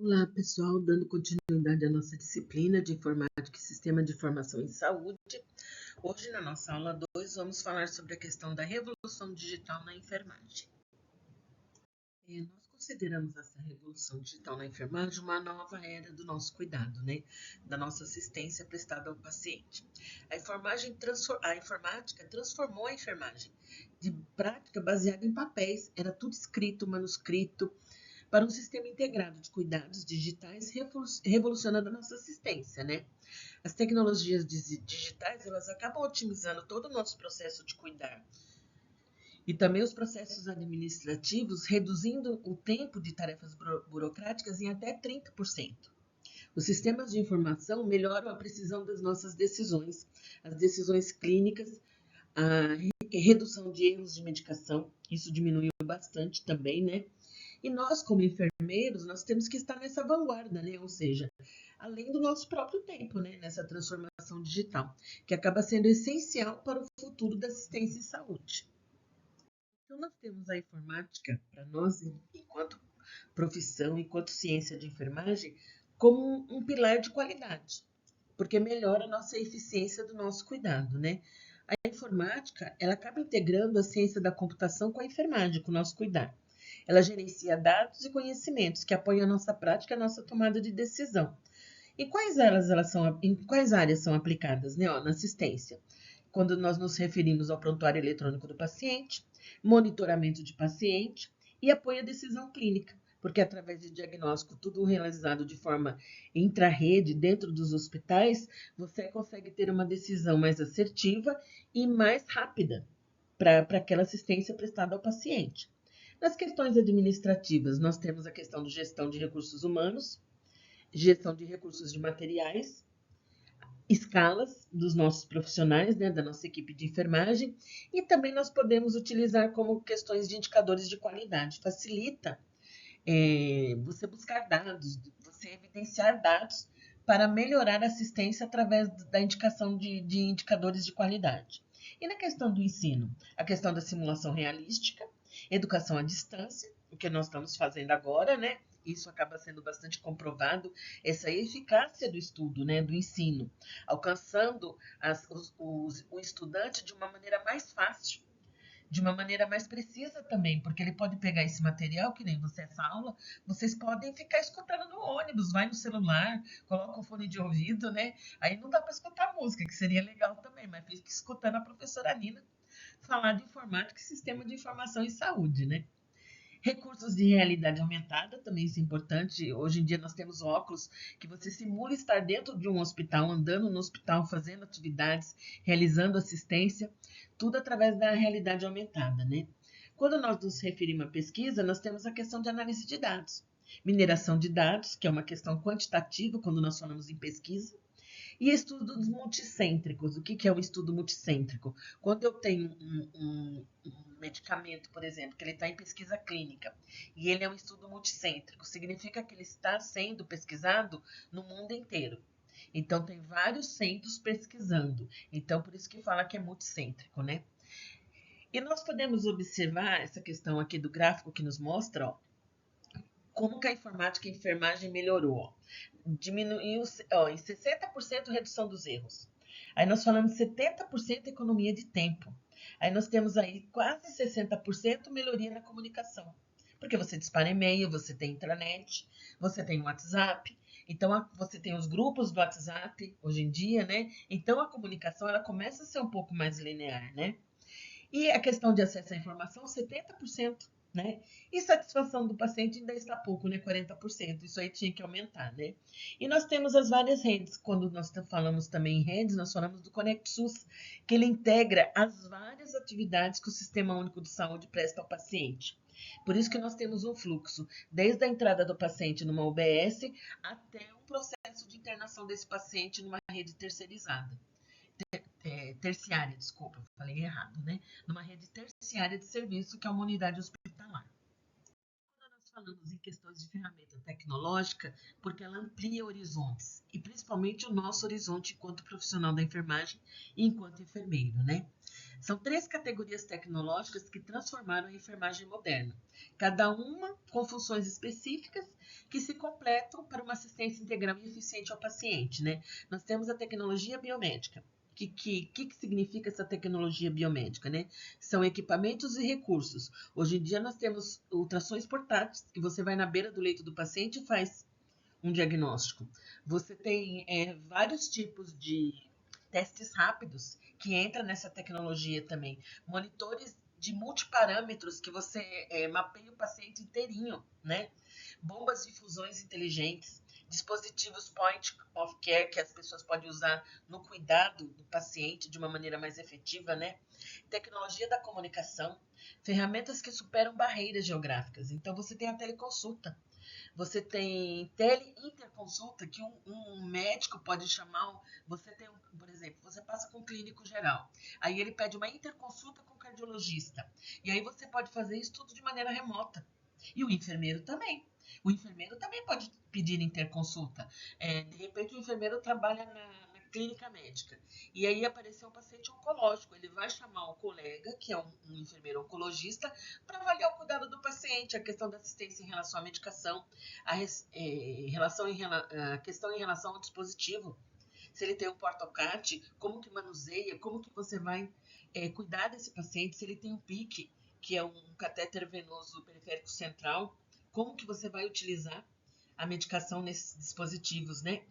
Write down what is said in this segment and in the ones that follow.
Olá, pessoal, dando continuidade à nossa disciplina de Informática e Sistema de Informação em Saúde. Hoje, na nossa aula 2, vamos falar sobre a questão da revolução digital na enfermagem. Nós consideramos essa revolução digital na enfermagem uma nova era do nosso cuidado, da nossa assistência prestada ao paciente. A informática transformou a enfermagem de prática baseada em papéis, era tudo escrito, manuscrito, para um sistema integrado de cuidados digitais, revolucionando a nossa assistência, As tecnologias digitais, elas acabam otimizando todo o nosso processo de cuidar. E também os processos administrativos, reduzindo o tempo de tarefas burocráticas em até 30%. Os sistemas de informação melhoram a precisão das nossas decisões, as decisões clínicas, a redução de erros de medicação, isso diminuiu bastante também, E nós, como enfermeiros, nós temos que estar nessa vanguarda, Ou seja, além do nosso próprio tempo, Nessa transformação digital, que acaba sendo essencial para o futuro da assistência em saúde. Então, nós temos a informática, para nós, enquanto profissão, enquanto ciência de enfermagem, como um pilar de qualidade, porque melhora a nossa eficiência do nosso cuidado, A informática, ela acaba integrando a ciência da computação com a enfermagem, com o nosso cuidado. Ela gerencia dados e conhecimentos que apoiam a nossa prática e a nossa tomada de decisão. Em quais áreas são aplicadas, na assistência? Quando nós nos referimos ao prontuário eletrônico do paciente, monitoramento de paciente e apoio à decisão clínica, porque através de diagnóstico, tudo realizado de forma intra-rede, dentro dos hospitais, você consegue ter uma decisão mais assertiva e mais rápida para aquela assistência prestada ao paciente. Nas questões administrativas, nós temos a questão de gestão de recursos humanos, gestão de recursos de materiais, escalas dos nossos profissionais, da nossa equipe de enfermagem, e também nós podemos utilizar como questões de indicadores de qualidade. Facilita você buscar dados, você evidenciar dados para melhorar a assistência através da indicação de indicadores de qualidade. E na questão do ensino, a questão da simulação realística, educação à distância, o que nós estamos fazendo agora, Isso acaba sendo bastante comprovado, essa eficácia do estudo, do ensino, alcançando o estudante de uma maneira mais fácil, de uma maneira mais precisa também, porque ele pode pegar esse material, que nem você, essa aula, vocês podem ficar escutando no ônibus, vai no celular, coloca o fone de ouvido, Aí não dá para escutar música, que seria legal também, mas fica escutando a professora Nina falar de informática e sistema de informação em saúde, Recursos de realidade aumentada, também isso é importante. Hoje em dia nós temos óculos que você simula estar dentro de um hospital, andando no hospital, fazendo atividades, realizando assistência, tudo através da realidade aumentada, Quando nós nos referimos à pesquisa, nós temos a questão de análise de dados. Mineração de dados, que é uma questão quantitativa quando nós falamos em pesquisa. E estudos multicêntricos. O que é um estudo multicêntrico? Quando eu tenho um medicamento, por exemplo, que ele está em pesquisa clínica, e ele é um estudo multicêntrico, significa que ele está sendo pesquisado no mundo inteiro. Então, tem vários centros pesquisando. Então, por isso que fala que é multicêntrico, E nós podemos observar essa questão aqui do gráfico que nos mostra, como que a informática e a enfermagem melhorou. Diminuiu em 60% redução dos erros. Aí nós falamos 70% economia de tempo. Aí nós temos aí quase 60% melhoria na comunicação. Porque você dispara e-mail, você tem intranet, você tem WhatsApp, então você tem os grupos do WhatsApp hoje em dia, Então a comunicação ela começa a ser um pouco mais linear, E a questão de acesso à informação, 70%. E satisfação do paciente ainda está pouco, 40%. Isso aí tinha que aumentar, E nós temos as várias redes. Quando nós falamos também em redes, nós falamos do ConectSUS, que ele integra as várias atividades que o Sistema Único de Saúde presta ao paciente. Por isso que nós temos um fluxo, desde a entrada do paciente numa UBS até um processo de internação desse paciente numa rede terceirizada. Terciária, desculpa, falei errado, Numa rede terciária de serviço, que é uma unidade hospitalar. Quando nós falamos em questões de ferramenta tecnológica, porque ela amplia horizontes, e principalmente o nosso horizonte enquanto profissional da enfermagem e enquanto enfermeiro, São 3 categorias tecnológicas que transformaram a enfermagem moderna, cada uma com funções específicas que se completam para uma assistência integral e eficiente ao paciente, né? Nós temos a tecnologia biomédica. O que significa essa tecnologia biomédica, né? São equipamentos e recursos. Hoje em dia nós temos ultrassons portáteis, que você vai na beira do leito do paciente e faz um diagnóstico. Você tem vários tipos de testes rápidos que entram nessa tecnologia também. Monitores de multiparâmetros que você mapeia o paciente inteirinho, né? Bombas de fusões inteligentes, dispositivos point of care que as pessoas podem usar no cuidado do paciente de uma maneira mais efetiva, né? Tecnologia da comunicação, ferramentas que superam barreiras geográficas. Então você tem a teleconsulta. Você tem tele-interconsulta, que um médico pode chamar. Você tem, por exemplo, você passa com um clínico geral. Aí ele pede uma interconsulta com o cardiologista. E aí você pode fazer isso tudo de maneira remota. E o enfermeiro também. O enfermeiro também pode pedir interconsulta. De repente, o enfermeiro trabalha na clínica médica. E aí apareceu um paciente oncológico. Ele vai chamar o colega, que é um enfermeiro oncologista, para avaliar o cuidado do paciente, a questão da assistência em relação à medicação, a questão em relação ao dispositivo. Se ele tem um porta-CAT, como que manuseia, como que você vai cuidar desse paciente, se ele tem um PIC, que é um catéter venoso periférico central, como que você vai utilizar a medicação nesses dispositivos, né?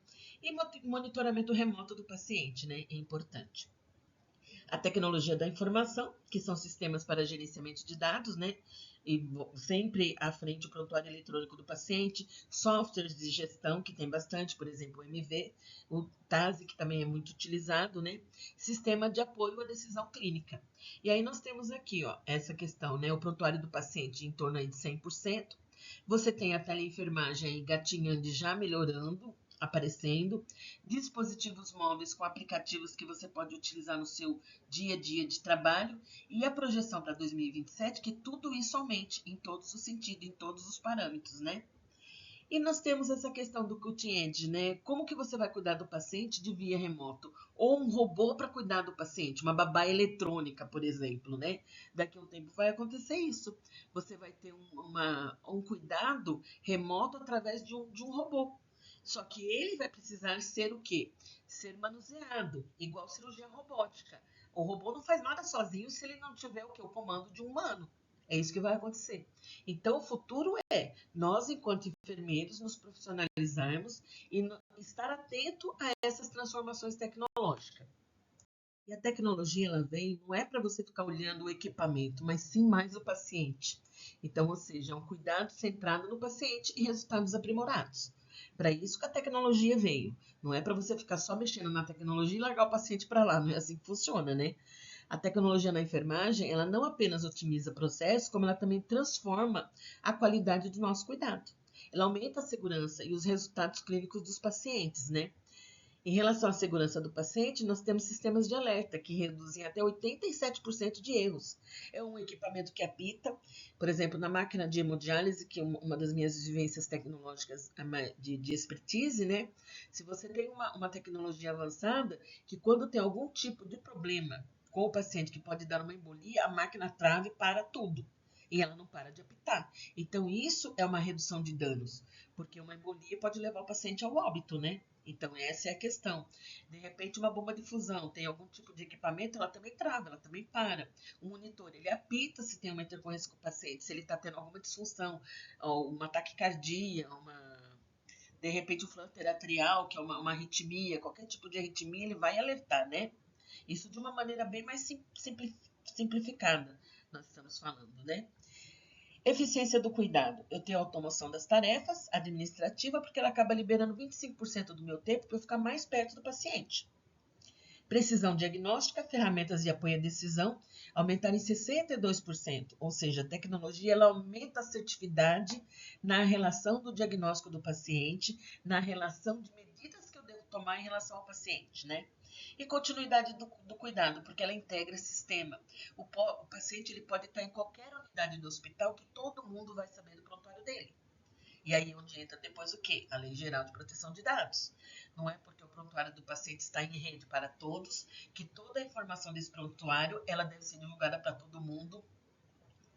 E monitoramento remoto do paciente, né? É importante. A tecnologia da informação, que são sistemas para gerenciamento de dados, né? E sempre à frente o prontuário eletrônico do paciente, softwares de gestão, que tem bastante, por exemplo, o MV, o TASI, que também é muito utilizado, né? Sistema de apoio à decisão clínica. E aí nós temos aqui, ó, essa questão, né? O prontuário do paciente em torno aí de 100%. Você tem a teleenfermagem aí gatinhando e já melhorando, aparecendo, dispositivos móveis com aplicativos que você pode utilizar no seu dia a dia de trabalho e a projeção para 2027 que tudo isso aumente em todos os sentidos, em todos os parâmetros, né? E nós temos essa questão do cutting edge, né? Como que você vai cuidar do paciente de via remoto? Ou um robô para cuidar do paciente, uma babá eletrônica, por exemplo, né? Daqui a um tempo vai acontecer isso. Você vai ter um cuidado remoto através de um robô. Só que ele vai precisar ser o quê? Ser manuseado, igual cirurgia robótica. O robô não faz nada sozinho se ele não tiver o quê? O comando de um humano. É isso que vai acontecer. Então, o futuro é nós, enquanto enfermeiros, nos profissionalizarmos e estar atento a essas transformações tecnológicas. E a tecnologia, ela vem, não é para você ficar olhando o equipamento, mas sim mais o paciente. Então, ou seja, é um cuidado centrado no paciente e resultados aprimorados. Para isso que a tecnologia veio. Não é para você ficar só mexendo na tecnologia e largar o paciente para lá. Não é assim que funciona, né? A tecnologia na enfermagem, ela não apenas otimiza processos, como ela também transforma a qualidade do nosso cuidado. Ela aumenta a segurança e os resultados clínicos dos pacientes, né? Em relação à segurança do paciente, nós temos sistemas de alerta que reduzem até 87% de erros. É um equipamento que apita, por exemplo, na máquina de hemodiálise, que é uma das minhas vivências tecnológicas de expertise, né? Se você tem uma tecnologia avançada, que quando tem algum tipo de problema com o paciente que pode dar uma embolia, a máquina trava e para tudo. E ela não para de apitar. Então, isso é uma redução de danos, porque uma embolia pode levar o paciente ao óbito, né? Então, essa é a questão. De repente, uma bomba de fusão tem algum tipo de equipamento, ela também trava, ela também para. O monitor, ele apita se tem uma intercorrência com o paciente, se ele está tendo alguma disfunção, ou uma taquicardia, de repente, o fluxo atrial, que é uma arritmia, qualquer tipo de arritmia, ele vai alertar, né? Isso de uma maneira bem mais simplificada, nós estamos falando, né? Eficiência do cuidado. Eu tenho a automação das tarefas administrativa, porque ela acaba liberando 25% do meu tempo para eu ficar mais perto do paciente. Precisão diagnóstica, ferramentas de apoio à decisão, aumentaram em 62%, ou seja, a tecnologia ela aumenta a assertividade na relação do diagnóstico do paciente, na relação de medidas que eu devo tomar em relação ao paciente, né? E continuidade do cuidado, porque ela integra sistema. O paciente ele pode estar em qualquer unidade do hospital que todo mundo vai saber do prontuário dele. E aí onde entra depois o quê? A Lei Geral de Proteção de Dados. Não é porque o prontuário do paciente está em rede para todos que toda a informação desse prontuário ela deve ser divulgada para todo mundo,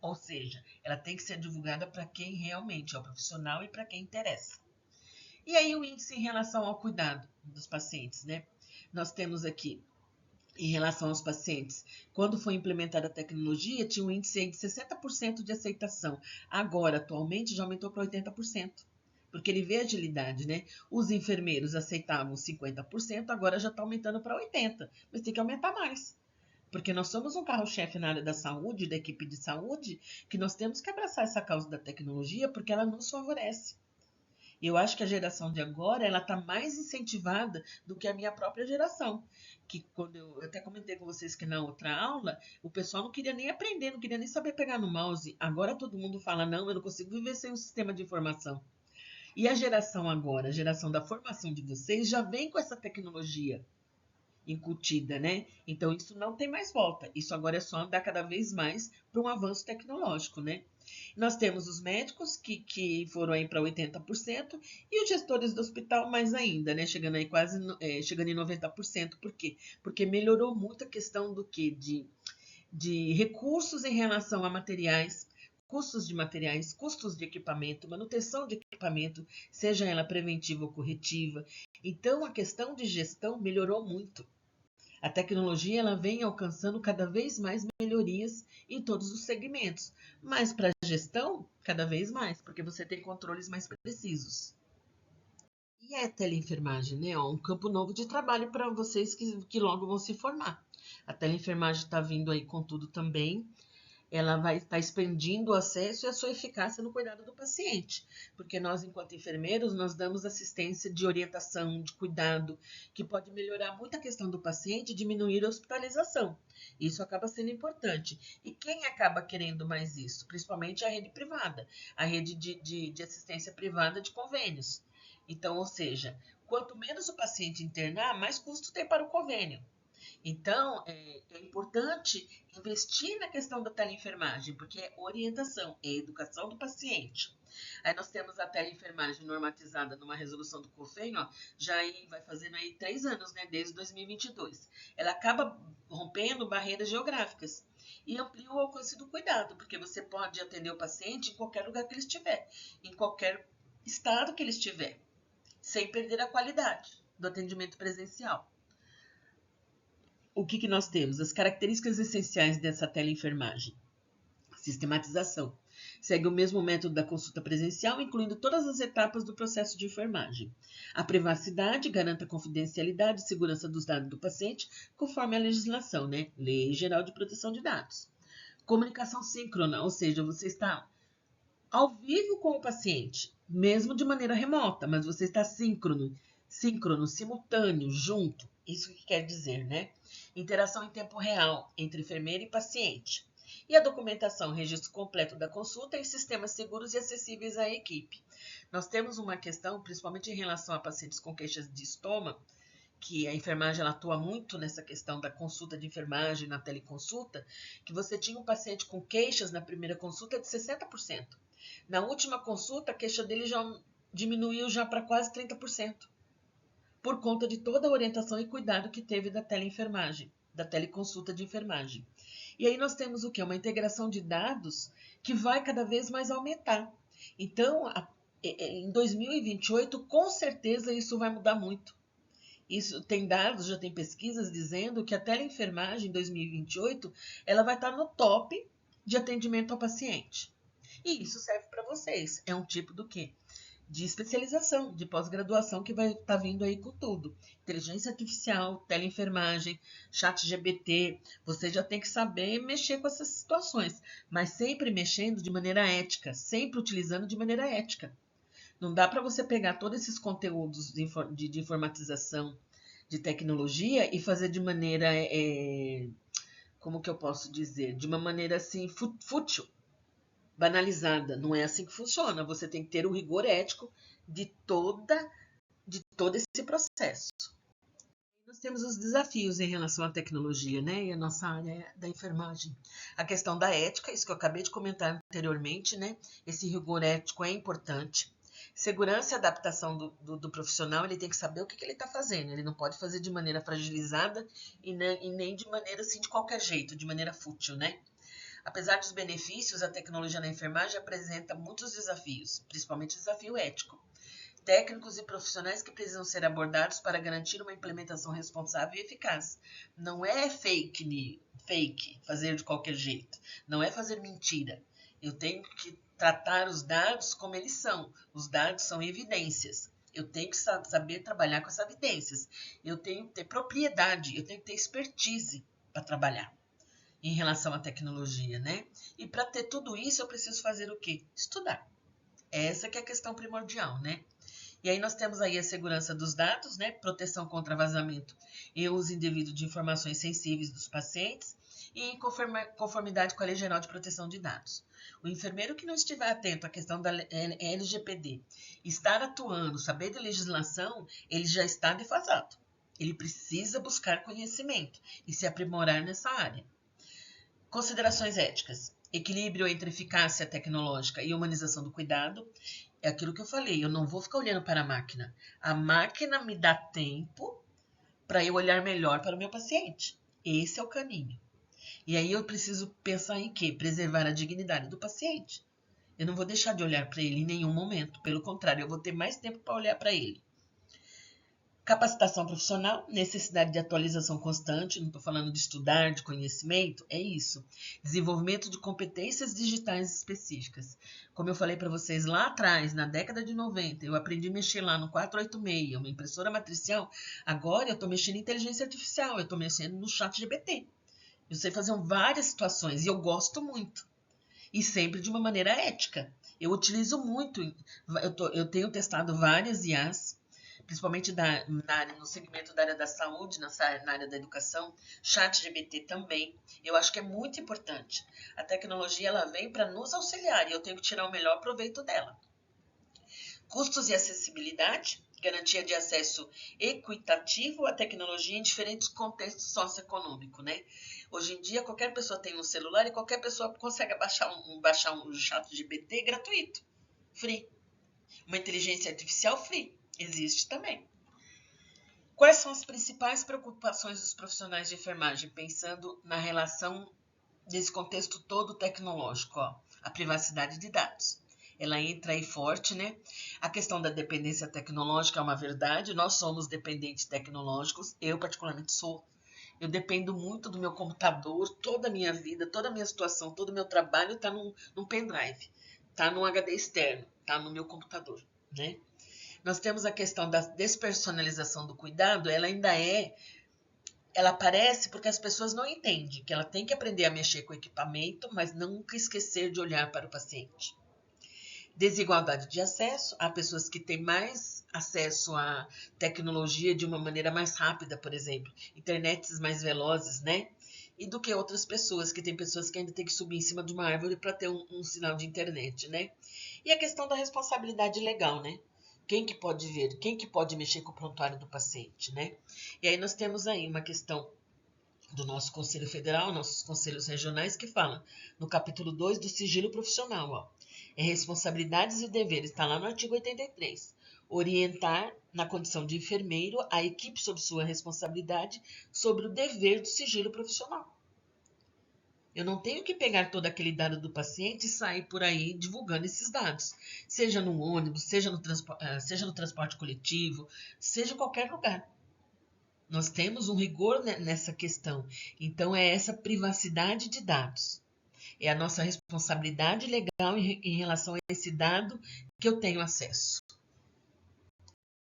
ou seja, ela tem que ser divulgada para quem realmente é o profissional e para quem interessa. E aí o índice em relação ao cuidado dos pacientes, né? Nós temos aqui, em relação aos pacientes, quando foi implementada a tecnologia, tinha um índice aí de 60% de aceitação. Agora, atualmente, já aumentou para 80%. Porque ele vê agilidade, né? Os enfermeiros aceitavam 50%, agora já está aumentando para 80%. Mas tem que aumentar mais. Porque nós somos um carro-chefe na área da saúde, da equipe de saúde, que nós temos que abraçar essa causa da tecnologia, porque ela nos favorece. Eu acho que a geração de agora, ela está mais incentivada do que a minha própria geração. Que quando eu até comentei com vocês que na outra aula, o pessoal não queria nem aprender, não queria nem saber pegar no mouse. Agora todo mundo fala, não, eu não consigo viver sem um sistema de informação. E a geração agora, a geração da formação de vocês, já vem com essa tecnologia incutida, né? Então isso não tem mais volta. Isso agora é só andar cada vez mais para um avanço tecnológico, né? Nós temos os médicos que foram aí para 80% e os gestores do hospital mais ainda, né? Chegando aí quase chegando em 90%. Por quê? Porque melhorou muito a questão do quê? De recursos em relação a materiais, custos de materiais, custos de equipamento, manutenção de equipamento, seja ela preventiva ou corretiva. Então, a questão de gestão melhorou muito. A tecnologia ela vem alcançando cada vez mais melhorias em todos os segmentos, mas para a gestão, cada vez mais, porque você tem controles mais precisos. E é teleenfermagem, né? Um campo novo de trabalho para vocês que logo vão se formar. A teleenfermagem está vindo aí com tudo também. Ela vai estar expandindo o acesso e a sua eficácia no cuidado do paciente, porque nós, enquanto enfermeiros, nós damos assistência de orientação, de cuidado, que pode melhorar muito a questão do paciente e diminuir a hospitalização. Isso acaba sendo importante. E quem acaba querendo mais isso? Principalmente a rede privada, a rede de assistência privada de convênios. Então, ou seja, quanto menos o paciente internar, mais custo tem para o convênio. Então, é importante investir na questão da teleenfermagem, porque é orientação, é educação do paciente. Aí nós temos a teleenfermagem normatizada numa resolução do COFEN, ó, já aí vai fazendo aí 3 anos, né, desde 2022. Ela acaba rompendo barreiras geográficas e amplia o alcance do cuidado, porque você pode atender o paciente em qualquer lugar que ele estiver, em qualquer estado que ele estiver, sem perder a qualidade do atendimento presencial. O que nós temos? As características essenciais dessa teleenfermagem. Sistematização. Segue o mesmo método da consulta presencial, incluindo todas as etapas do processo de enfermagem. A privacidade garanta a confidencialidade e segurança dos dados do paciente, conforme a legislação, né? Lei Geral de Proteção de Dados. Comunicação síncrona, ou seja, você está ao vivo com o paciente, mesmo de maneira remota, mas você está síncrono, simultâneo, junto. Isso que quer dizer, né? Interação em tempo real entre enfermeira e paciente. E a documentação, registro completo da consulta em sistemas seguros e acessíveis à equipe. Nós temos uma questão, principalmente em relação a pacientes com queixas de estômago, que a enfermagem ela atua muito nessa questão da consulta de enfermagem na teleconsulta, que você tinha um paciente com queixas na primeira consulta de 60%. Na última consulta, a queixa dele já diminuiu já para quase 30%, por conta de toda a orientação e cuidado que teve da teleenfermagem, da teleconsulta de enfermagem. E aí nós temos o quê? Uma integração de dados que vai cada vez mais aumentar. Então, em 2028, com certeza isso vai mudar muito. Isso tem dados, já tem pesquisas dizendo que a teleenfermagem em 2028 ela vai estar no top de atendimento ao paciente. E isso serve para vocês. É um tipo do quê? De especialização, de pós-graduação que vai estar vindo aí com tudo. Inteligência artificial, teleenfermagem, chat GPT. Você já tem que saber mexer com essas situações, mas sempre mexendo de maneira ética, sempre utilizando de maneira ética. Não dá para você pegar todos esses conteúdos de informatização, de tecnologia e fazer de maneira, como que eu posso dizer? De uma maneira assim, fútil, banalizada. Não é assim que funciona. Você tem que ter o rigor ético de todo esse processo. Nós temos os desafios em relação à tecnologia, né? E a nossa área da enfermagem. A questão da ética, isso que eu acabei de comentar anteriormente, né? Esse rigor ético é importante. Segurança e adaptação do profissional, ele tem que saber o que ele está fazendo. Ele não pode fazer de maneira fragilizada e nem de maneira assim, de qualquer jeito, de maneira fútil, né? Apesar dos benefícios, a tecnologia na enfermagem apresenta muitos desafios, principalmente desafio ético. Técnicos e profissionais que precisam ser abordados para garantir uma implementação responsável e eficaz. Não é fake, fazer de qualquer jeito. Não é fazer mentira. Eu tenho que tratar os dados como eles são. Os dados são evidências. Eu tenho que saber trabalhar com essas evidências. Eu tenho que ter propriedade, eu tenho que ter expertise para trabalhar em relação à tecnologia, né? E para ter tudo isso, eu preciso fazer o quê? Estudar. Essa que é a questão primordial, né? E aí nós temos aí a segurança dos dados, né? Proteção contra vazamento e uso indevido de informações sensíveis dos pacientes e em conformidade com a Lei Geral de Proteção de Dados. O enfermeiro que não estiver atento à questão da LGPD, estar atuando, saber de legislação, ele já está defasado. Ele precisa buscar conhecimento e se aprimorar nessa área. Considerações éticas. Equilíbrio entre eficácia tecnológica e humanização do cuidado. É aquilo que eu falei, eu não vou ficar olhando para a máquina. A máquina me dá tempo para eu olhar melhor para o meu paciente. Esse é o caminho. E aí eu preciso pensar em quê? Preservar a dignidade do paciente. Eu não vou deixar de olhar para ele em nenhum momento. Pelo contrário, eu vou ter mais tempo para olhar para ele. Capacitação profissional, necessidade de atualização constante, não estou falando de estudar, de conhecimento, é isso. Desenvolvimento de competências digitais específicas. Como eu falei para vocês lá atrás, na década de 90, eu aprendi a mexer lá no 486, uma impressora matricial. Agora eu estou mexendo em inteligência artificial, eu estou mexendo no ChatGPT. Eu sei fazer várias situações e eu gosto muito. E sempre de uma maneira ética. Eu utilizo muito, eu tenho testado várias IAs, principalmente no segmento da área da saúde, na área da educação, ChatGPT também. Eu acho que é muito importante. A tecnologia ela vem para nos auxiliar e eu tenho que tirar o melhor proveito dela. Custos e acessibilidade, garantia de acesso equitativo à tecnologia em diferentes contextos socioeconômicos, né? Hoje em dia, qualquer pessoa tem um celular e qualquer pessoa consegue baixar um ChatGPT gratuito, free. Uma inteligência artificial free. Existe também. Quais são as principais preocupações dos profissionais de enfermagem, pensando na relação desse contexto todo tecnológico? A privacidade de dados. Ela entra aí forte, né? A questão da dependência tecnológica é uma verdade. Nós somos dependentes tecnológicos. Eu, particularmente, sou. Eu dependo muito do meu computador. Toda a minha vida, toda a minha situação, todo o meu trabalho está num pendrive. Está num HD externo. Está no meu computador, né? Nós temos a questão da despersonalização do cuidado, ela aparece porque as pessoas não entendem que ela tem que aprender a mexer com o equipamento, mas nunca esquecer de olhar para o paciente. Desigualdade de acesso, há pessoas que têm mais acesso à tecnologia de uma maneira mais rápida, por exemplo, internets mais velozes, né? E do que outras pessoas, que tem pessoas que ainda têm que subir em cima de uma árvore para ter um sinal de internet, né? E a questão da responsabilidade legal, né? Quem que pode ver? Quem que pode mexer com o prontuário do paciente, né? E aí nós temos aí uma questão do nosso Conselho Federal, nossos conselhos regionais, que falam no capítulo 2 do sigilo profissional, ó. É responsabilidades e deveres, está lá no artigo 83. Orientar, na condição de enfermeiro, a equipe sob sua responsabilidade sobre o dever do sigilo profissional. Eu não tenho que pegar todo aquele dado do paciente e sair por aí divulgando esses dados. Seja no ônibus, seja no transporte coletivo, seja em qualquer lugar. Nós temos um rigor nessa questão. Então, é essa privacidade de dados. É a nossa responsabilidade legal em relação a esse dado que eu tenho acesso.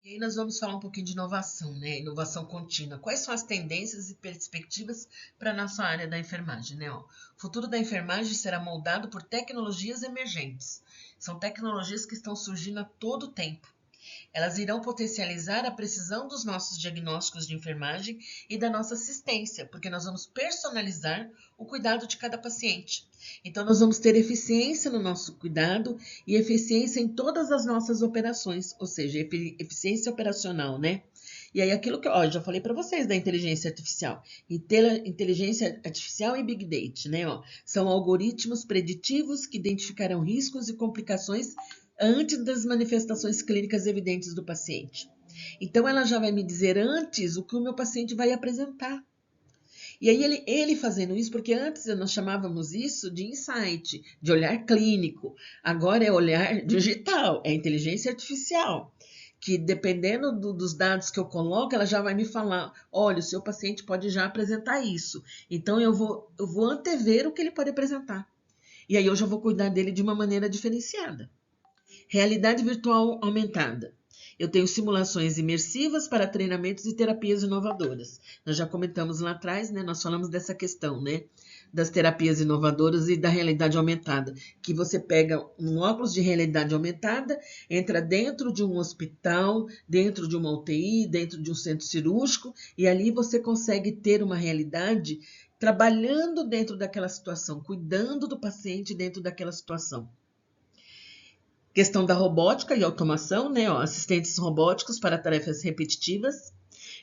E aí nós vamos falar um pouquinho de inovação, né? Inovação contínua. Quais são as tendências e perspectivas para a nossa área da enfermagem, né? O futuro da enfermagem será moldado por tecnologias emergentes. São tecnologias que estão surgindo a todo tempo. Elas irão potencializar a precisão dos nossos diagnósticos de enfermagem e da nossa assistência, porque nós vamos personalizar o cuidado de cada paciente. Então, nós vamos ter eficiência no nosso cuidado e eficiência em todas as nossas operações, ou seja, eficiência operacional, né? E aí, aquilo que eu já falei para vocês da inteligência artificial. Inteligência artificial e Big Data, né? São algoritmos preditivos que identificarão riscos e complicações antes das manifestações clínicas evidentes do paciente. Então, ela já vai me dizer antes o que o meu paciente vai apresentar. E aí ele fazendo isso, porque antes nós chamávamos isso de insight, de olhar clínico. Agora é olhar digital, é inteligência artificial. Que dependendo dos dados que eu coloco, ela já vai me falar, olha, o seu paciente pode já apresentar isso. Então eu vou antever o que ele pode apresentar. E aí eu já vou cuidar dele de uma maneira diferenciada. Realidade virtual aumentada. Eu tenho simulações imersivas para treinamentos e terapias inovadoras. Nós já comentamos lá atrás, né? Nós falamos dessa questão, né? Das terapias inovadoras e da realidade aumentada. Que você pega um óculos de realidade aumentada, entra dentro de um hospital, dentro de uma UTI, dentro de um centro cirúrgico, e ali você consegue ter uma realidade trabalhando dentro daquela situação, cuidando do paciente dentro daquela situação. Questão da robótica e automação, né? Assistentes robóticos para tarefas repetitivas,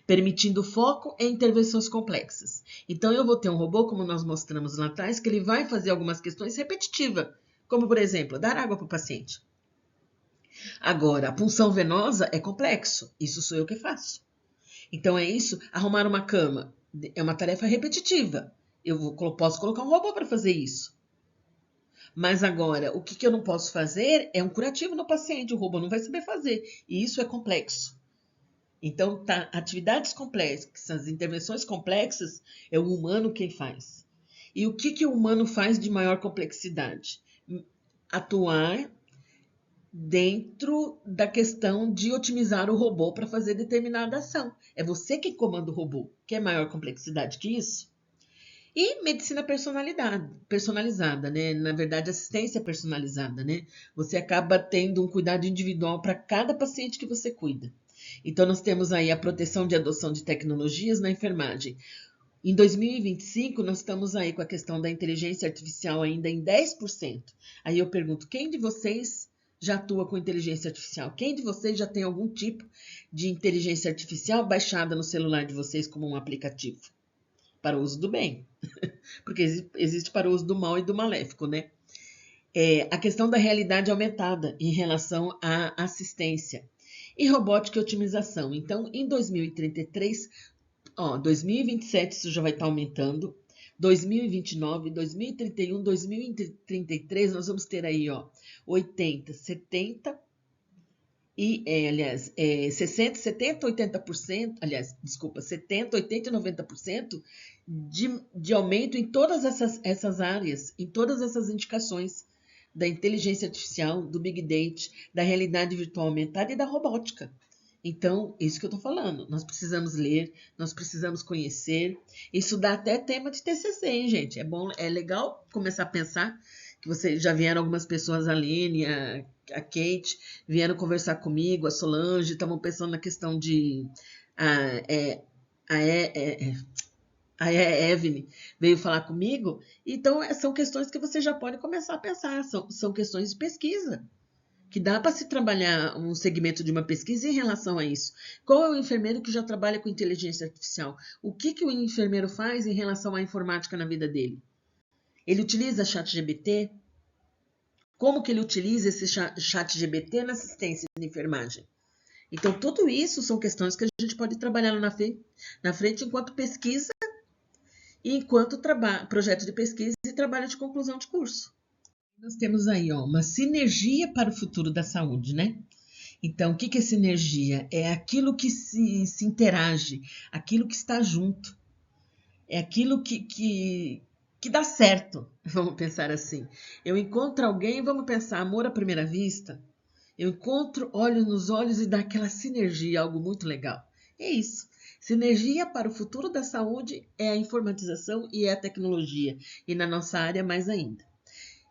permitindo foco em intervenções complexas. Então, eu vou ter um robô, como nós mostramos lá atrás, que ele vai fazer algumas questões repetitivas, como, por exemplo, dar água para o paciente. Agora, a punção venosa é complexo, isso sou eu que faço. Então, é isso, arrumar uma cama é uma tarefa repetitiva. Eu posso colocar um robô para fazer isso. Mas agora, o que eu não posso fazer é um curativo no paciente, o robô não vai saber fazer. E isso é complexo. Então, atividades complexas, intervenções complexas, é o humano quem faz. E o que o humano faz de maior complexidade? Atuar dentro da questão de otimizar o robô para fazer determinada ação. É você quem comanda o robô. Quer maior complexidade que isso? E medicina personalizada, né? Na verdade, assistência personalizada, né? Você acaba tendo um cuidado individual para cada paciente que você cuida. Então, nós temos aí a proteção de adoção de tecnologias na enfermagem. Em 2025, nós estamos aí com a questão da inteligência artificial ainda em 10%. Aí eu pergunto, quem de vocês já atua com inteligência artificial? Quem de vocês já tem algum tipo de inteligência artificial baixada no celular de vocês como um aplicativo? Para o uso do bem. Porque existe para o uso do mal e do maléfico, né? A questão da realidade aumentada em relação à assistência e robótica e otimização. Então, em 2033, 2027 isso já vai estar aumentando, 2029, 2031, 2033 nós vamos ter aí 80, 70 e, 60, 70, 80%, aliás, desculpa, 70, 80 e 90% de aumento em todas essas áreas, em todas essas indicações da inteligência artificial, do Big Data, da realidade virtual aumentada e da robótica. Então, isso que eu estou falando, nós precisamos ler, nós precisamos conhecer, isso dá até tema de TCC, hein, gente? É bom, é legal começar a pensar que vocês já vieram algumas pessoas, a Aline, a Kate, vieram conversar comigo, a Solange, estavam pensando na questão de... A Evelyn veio falar comigo, então são questões que você já pode começar a pensar, são questões de pesquisa, que dá para se trabalhar um segmento de uma pesquisa em relação a isso. Qual é o enfermeiro que já trabalha com inteligência artificial? O que o enfermeiro faz em relação à informática na vida dele? Ele utiliza ChatGPT? Como que ele utiliza esse ChatGPT na assistência de enfermagem? Então, tudo isso são questões que a gente pode trabalhar na frente enquanto pesquisa e enquanto projeto de pesquisa e trabalho de conclusão de curso. Nós temos aí uma sinergia para o futuro da saúde, né? Então, o que é sinergia? É aquilo que se interage, aquilo que está junto, é aquilo que dá certo, vamos pensar assim. Eu encontro alguém, vamos pensar, amor à primeira vista, eu encontro olhos nos olhos e dá aquela sinergia, algo muito legal. É isso. Sinergia para o futuro da saúde é a informatização e é a tecnologia, e na nossa área mais ainda.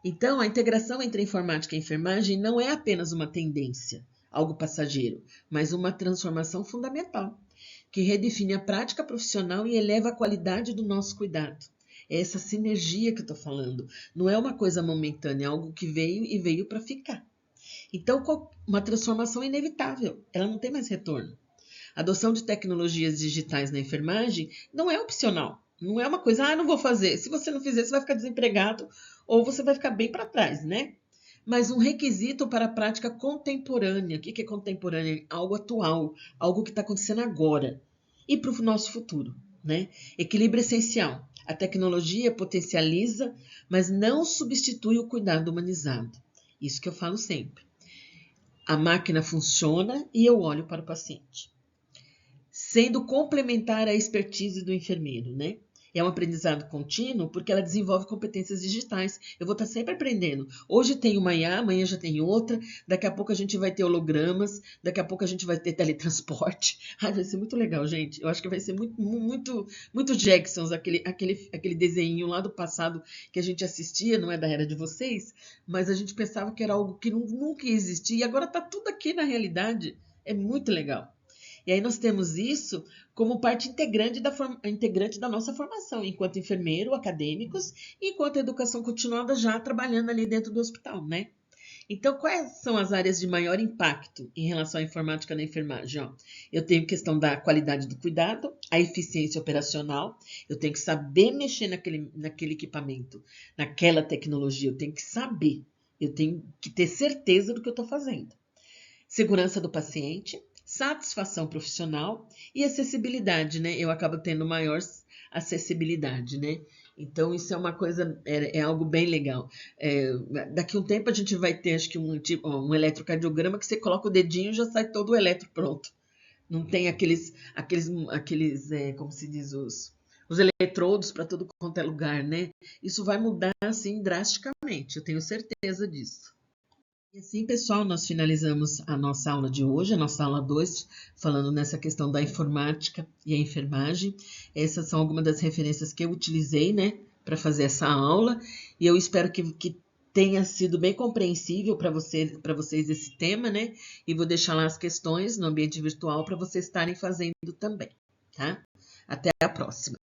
Então, a integração entre a informática e a enfermagem não é apenas uma tendência, algo passageiro, mas uma transformação fundamental, que redefine a prática profissional e eleva a qualidade do nosso cuidado. É essa sinergia que eu estou falando. Não é uma coisa momentânea, é algo que veio e veio para ficar. Então, uma transformação inevitável, ela não tem mais retorno. A adoção de tecnologias digitais na enfermagem não é opcional. Não é uma coisa, não vou fazer. Se você não fizer, você vai ficar desempregado ou você vai ficar bem para trás, né? mas um requisito para a prática contemporânea. O que é contemporânea? Algo atual, algo que está acontecendo agora e para o nosso futuro, né? Equilíbrio essencial. A tecnologia potencializa, mas não substitui o cuidado humanizado. Isso que eu falo sempre. A máquina funciona e eu olho para o paciente, sendo complementar à expertise do enfermeiro, né? É um aprendizado contínuo porque ela desenvolve competências digitais. Eu vou estar sempre aprendendo. Hoje tem uma IA, amanhã já tem outra, daqui a pouco a gente vai ter hologramas, daqui a pouco a gente vai ter teletransporte. Ai, vai ser muito legal, gente. Eu acho que vai ser muito Jacksons, aquele desenho lá do passado que a gente assistia, não é da era de vocês, mas a gente pensava que era algo que nunca ia existir e agora está tudo aqui na realidade. É muito legal. E aí nós temos isso como parte integrante da nossa formação, enquanto enfermeiro, acadêmicos, e enquanto educação continuada já trabalhando ali dentro do hospital, né? Então, quais são as áreas de maior impacto em relação à informática na enfermagem? Ó, eu tenho questão da qualidade do cuidado, a eficiência operacional, eu tenho que saber mexer naquele equipamento, naquela tecnologia, eu tenho que saber, eu tenho que ter certeza do que eu estou fazendo. Segurança do paciente, satisfação profissional e acessibilidade, né? Eu acabo tendo maior acessibilidade, né? Então, isso é uma coisa, é algo bem legal. Daqui a um tempo a gente vai ter, acho que um eletrocardiograma que você coloca o dedinho e já sai todo o eletro pronto. Não tem aqueles como se diz, os eletrodos para todo quanto é lugar, né? Isso vai mudar, assim, drasticamente, eu tenho certeza disso. E assim, pessoal, nós finalizamos a nossa aula de hoje, a nossa aula 2, falando nessa questão da informática e a enfermagem. Essas são algumas das referências que eu utilizei, né, para fazer essa aula, e eu espero que tenha sido bem compreensível para vocês esse tema, né, e vou deixar lá as questões no ambiente virtual para vocês estarem fazendo também, tá? Até a próxima.